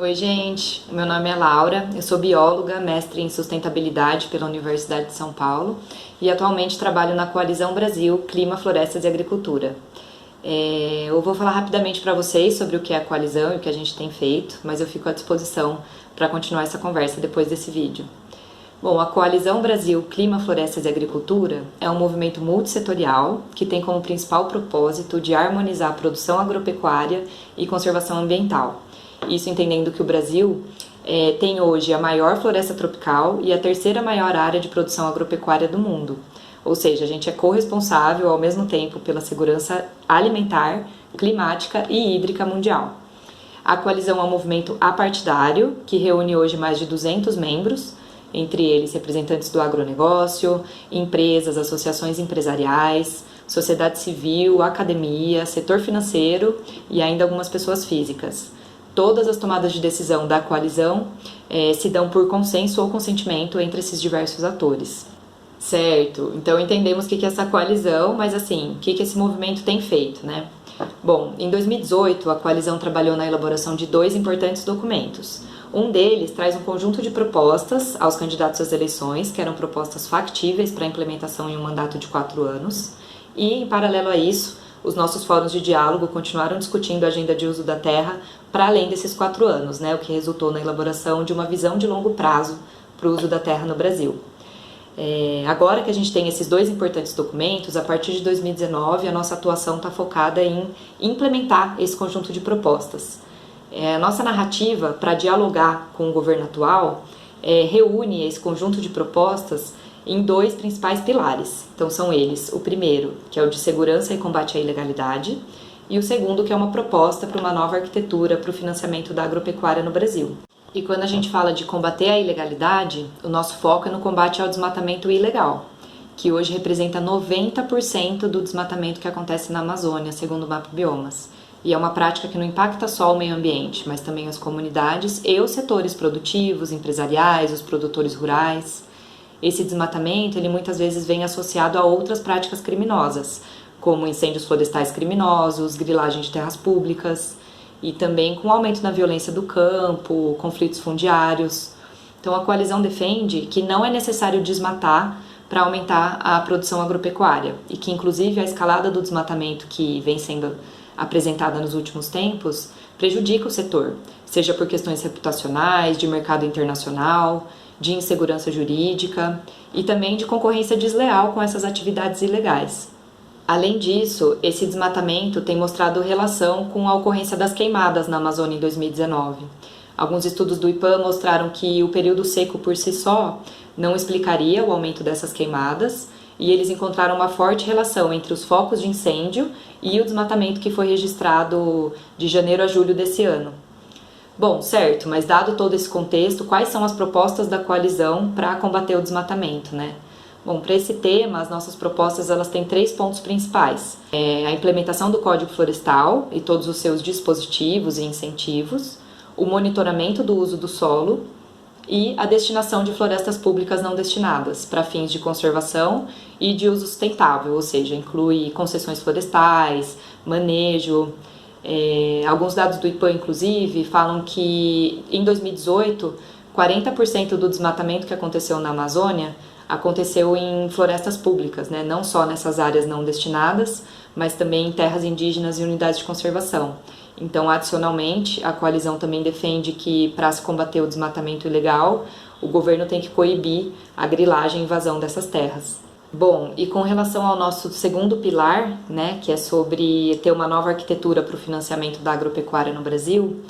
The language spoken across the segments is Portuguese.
Oi, gente. Meu nome é Laura, eu sou bióloga, mestre em sustentabilidade pela Universidade de São Paulo e atualmente trabalho na Coalizão Brasil Clima, Florestas e Agricultura. Eu vou falar rapidamente para vocês sobre o que é a coalizão e o que a gente tem feito, mas eu fico à disposição para continuar essa conversa depois desse vídeo. Bom, a Coalizão Brasil Clima, Florestas e Agricultura é um movimento multissetorial que tem como principal propósito de harmonizar a produção agropecuária e conservação ambiental. Isso entendendo que o Brasil tem hoje a maior floresta tropical e a terceira maior área de produção agropecuária do mundo. Ou seja, a gente é corresponsável ao mesmo tempo pela segurança alimentar, climática e hídrica mundial. A coalizão é um movimento apartidário que reúne hoje mais de 200 membros, entre eles representantes do agronegócio, empresas, associações empresariais, sociedade civil, academia, setor financeiro e ainda algumas pessoas físicas. Todas as tomadas de decisão da coalizão se dão por consenso ou consentimento entre esses diversos atores. Certo, então entendemos o que é essa coalizão, mas assim, o que esse movimento tem feito, né? Bom, em 2018 a coalizão trabalhou na elaboração de 2 importantes documentos. Um deles traz um conjunto de propostas aos candidatos às eleições, que eram propostas factíveis para implementação em um mandato de 4 anos, e em paralelo a isso, os nossos fóruns de diálogo continuaram discutindo a agenda de uso da terra para além desses 4 anos, né, o que resultou na elaboração de uma visão de longo prazo para o uso da terra no Brasil. Agora que a gente tem esses 2 importantes documentos, a partir de 2019 a nossa atuação está focada em implementar esse conjunto de propostas. A nossa narrativa para dialogar com o governo atual reúne esse conjunto de propostas em 2 principais pilares. Então são eles, o primeiro, que é o de segurança e combate à ilegalidade, e o segundo, que é uma proposta para uma nova arquitetura para o financiamento da agropecuária no Brasil. E quando a gente fala de combater a ilegalidade, o nosso foco é no combate ao desmatamento ilegal, que hoje representa 90% do desmatamento que acontece na Amazônia, segundo o Mapa Biomas. E é uma prática que não impacta só o meio ambiente, mas também as comunidades e os setores produtivos, empresariais, os produtores rurais. Esse desmatamento, ele muitas vezes vem associado a outras práticas criminosas, como incêndios florestais criminosos, grilagem de terras públicas, e também com o aumento na violência do campo, conflitos fundiários. Então a coalizão defende que não é necessário desmatar para aumentar a produção agropecuária, e que inclusive a escalada do desmatamento que vem sendo apresentada nos últimos tempos prejudica o setor, seja por questões reputacionais, de mercado internacional, de insegurança jurídica e também de concorrência desleal com essas atividades ilegais. Além disso, esse desmatamento tem mostrado relação com a ocorrência das queimadas na Amazônia em 2019. Alguns estudos do IPAM mostraram que o período seco por si só não explicaria o aumento dessas queimadas, e eles encontraram uma forte relação entre os focos de incêndio e o desmatamento que foi registrado de janeiro a julho desse ano. Bom, certo, mas dado todo esse contexto, quais são as propostas da coalizão para combater o desmatamento, né? Bom, para esse tema, as nossas propostas elas têm 3 pontos principais. A implementação do Código Florestal e todos os seus dispositivos e incentivos, o monitoramento do uso do solo e a destinação de florestas públicas não destinadas para fins de conservação e de uso sustentável, ou seja, inclui concessões florestais, manejo. Alguns dados do IPAM, inclusive, falam que em 2018, 40% do desmatamento que aconteceu na Amazônia aconteceu em florestas públicas, né? Não só nessas áreas não destinadas, mas também em terras indígenas e unidades de conservação. Então, adicionalmente, a coalizão também defende que, para se combater o desmatamento ilegal, o governo tem que coibir a grilagem e invasão dessas terras. Bom, e com relação ao nosso segundo pilar, né, que é sobre ter uma nova arquitetura para o financiamento da agropecuária no Brasil,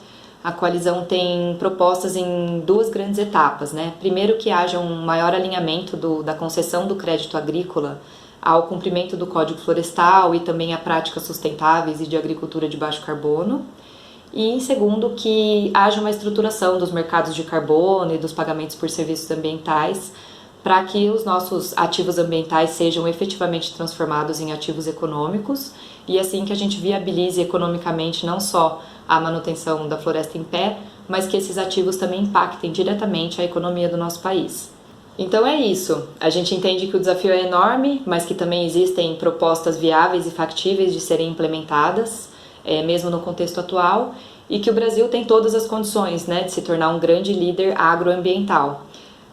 a coalizão tem propostas em 2 grandes etapas, né? Primeiro, que haja um maior alinhamento da concessão do crédito agrícola ao cumprimento do Código Florestal e também a práticas sustentáveis e de agricultura de baixo carbono. E em segundo, que haja uma estruturação dos mercados de carbono e dos pagamentos por serviços ambientais para que os nossos ativos ambientais sejam efetivamente transformados em ativos econômicos e assim que a gente viabilize economicamente não só a manutenção da floresta em pé, mas que esses ativos também impactem diretamente a economia do nosso país. Então é isso, a gente entende que o desafio é enorme, mas que também existem propostas viáveis e factíveis de serem implementadas, mesmo no contexto atual, e que o Brasil tem todas as condições, né, de se tornar um grande líder agroambiental.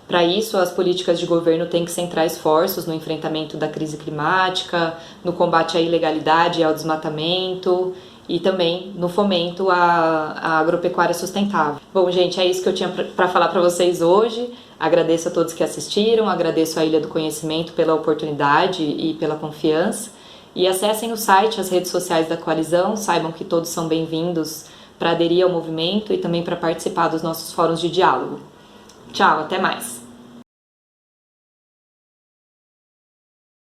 Para isso, as políticas de governo têm que centrar esforços no enfrentamento da crise climática, no combate à ilegalidade e ao desmatamento e também no fomento à agropecuária sustentável. Bom, gente, é isso que eu tinha para falar para vocês hoje. Agradeço a todos que assistiram, agradeço à Ilha do Conhecimento pela oportunidade e pela confiança. E acessem o site, as redes sociais da Coalizão, saibam que todos são bem-vindos para aderir ao movimento e também para participar dos nossos fóruns de diálogo. Tchau, até mais!